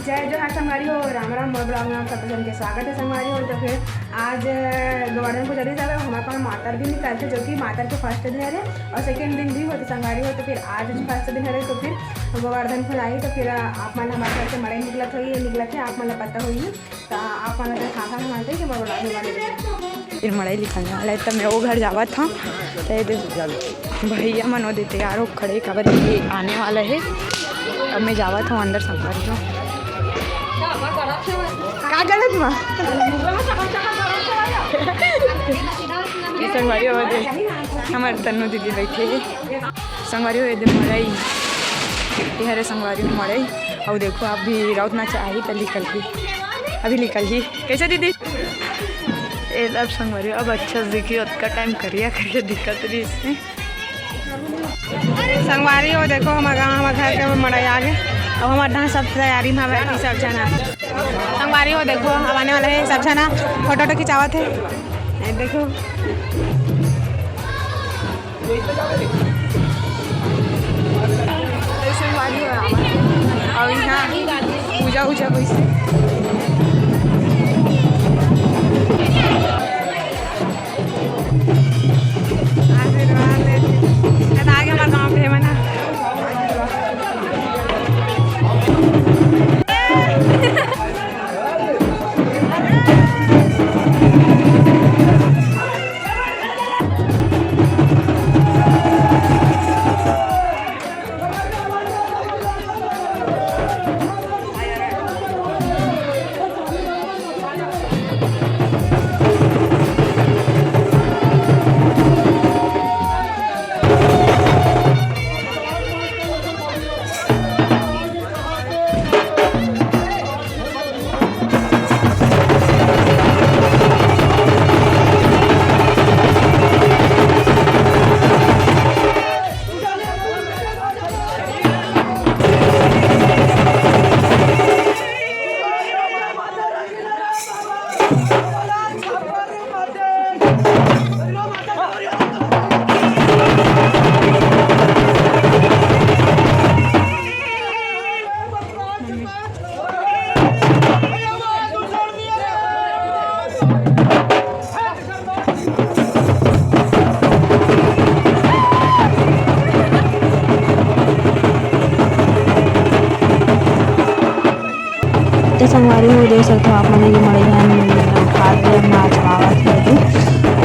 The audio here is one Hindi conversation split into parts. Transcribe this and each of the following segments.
जय जोहार संगवारी हो, राम राम ब्लॉग में आप सब जन के स्वागत है संगवारी हो। तो फिर आज गोवर्धन पूजा दिन है, हमारे पास मातर भी निकलते जो कि मातर के फर्स्ट दिन है और सेकेंड दिन भी होते संगवारी हो। तो फिर आज फर्स्ट दिन है तो फिर गोवर्धन फूल आई तो फिर आप मन हमारे घर से मड़े निकलत हुई निकलत है, आप मन पता हुई तो आप मन खासा मानते कि मैं फिर मड़ई लिखल वाला तब मैं वो घर जावा था तो भैया मन वो तैयार हो खड़े खबर ये आने वाला है। अब मैं जावा था अंदर संगवारी हो का गलत माँ संगवारी हो हमारे तन्नू दीदी बैठे संगवारी हो एकदम मड़ई हरे संगवारी हो मड़ई और देखो आप भी राउत ना चाहिए तो निकल ही अभी निकल ही कैसे दीदी अब संगवारी अब अच्छा देखिए उसका टाइम करिए दिक्कत रही इसमें संगवारी हो। देखो हमारे गाँव हमारे घर के मड़ई आ गए अब हमारे यहाँ सब तैयारी में बैठी सब जना संगवारी हो। देखो अब आने वाला है सब जना फोटो खिंचावत है देखो संगवारी हो और यहाँ पूजा उजा कैसे आगे हमारे गाँव के मना संगवारी हो देख सकते हो आप मैंने ये मड़िया खाद नाच मावत है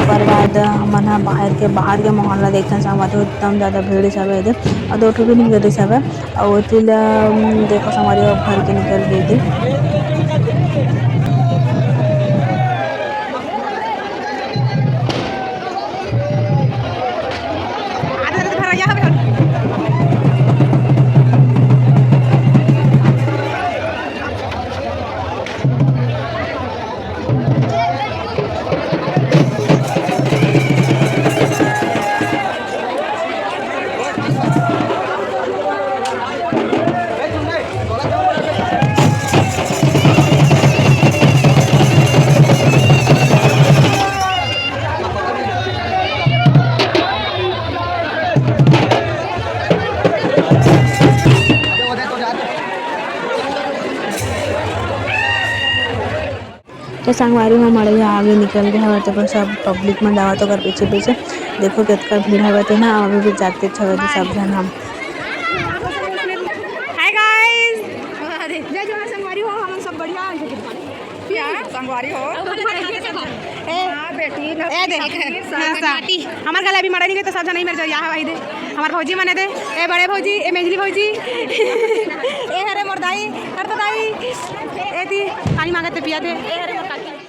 ऊपर बाद मन बाहर के माहौल ला देखते हैं संगवारी हो एकदम ज़्यादा भीड़ सब है और दो ठो भी निकल सब है और देखो संगवारी हो भर के निकल गई थी। तो संगवारी में मड़िया आगे निकल गया है तो सब पब्लिक में जावा तो कर पीछे पीछे देखो कितना भीड़ है ना अभी भी जाते सब जन हम हाय गाइस जय जोहार संगवारी हो हम सब बढ़िया क्या संगवारी हो हां बेटी ए देख हमार गला भी मड़ा नहीं गए तो सब जन नहीं मेरे जरिया है भाई दे हमार भौजी मने दे ए बड़े भौजी ए मेजली भौजी ए हरे मोर दाई कर तो दाई ए दी पानी मांगते पिया दे ए हरे मोर काकी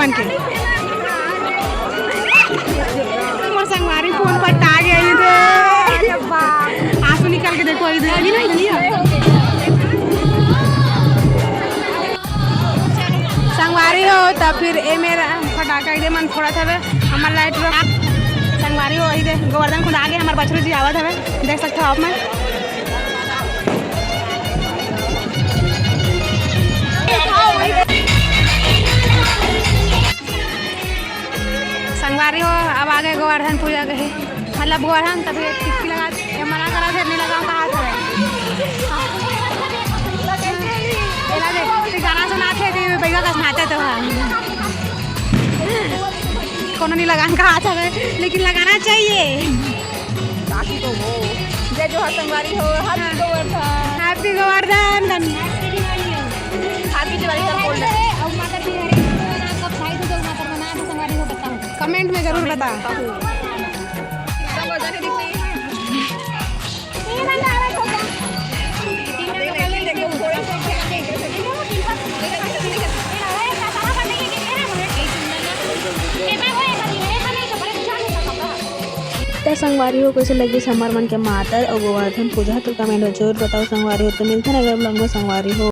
गोवर्धन के मोर संगवारी फोन पर टाग गई थे आंसू निकाल के देखो इधर अभी ना इधर संगवारी हो तब फिर ए मेरा फटाका इधर मन थोड़ा था हमार लाइट संगवारी हो इधर गोवर्धन खुद आगे हमारे बछरू जी आवत है देख सकते हो आप में संगवारी हो अब आगे गोवर्धन पूजा के मतलब गोवर्धन तब टिक्की लगा मना करा फिर नहीं लगा कहा था गाना सुनाते थे बैगा का सुनाते तो कोनो नहीं लगाने का हाथ है लेकिन लगाना चाहिए बाकी तो वो जय जोहर संगवारी हो हैप्पी गोवर्धन हैप्पी दिवाली का बोल रहे और माता की कब खाई तो माता बना तो संगवारी हो बताओ कमेंट में जरूर बता संगवारी हो कैसे लगी हमार मन के मातर और गोवर्धन पूजा तो कमेंट में जरूर बताओ संगवारी हो तो मिलते हैं अगले ब्लॉग में संगवारी हो।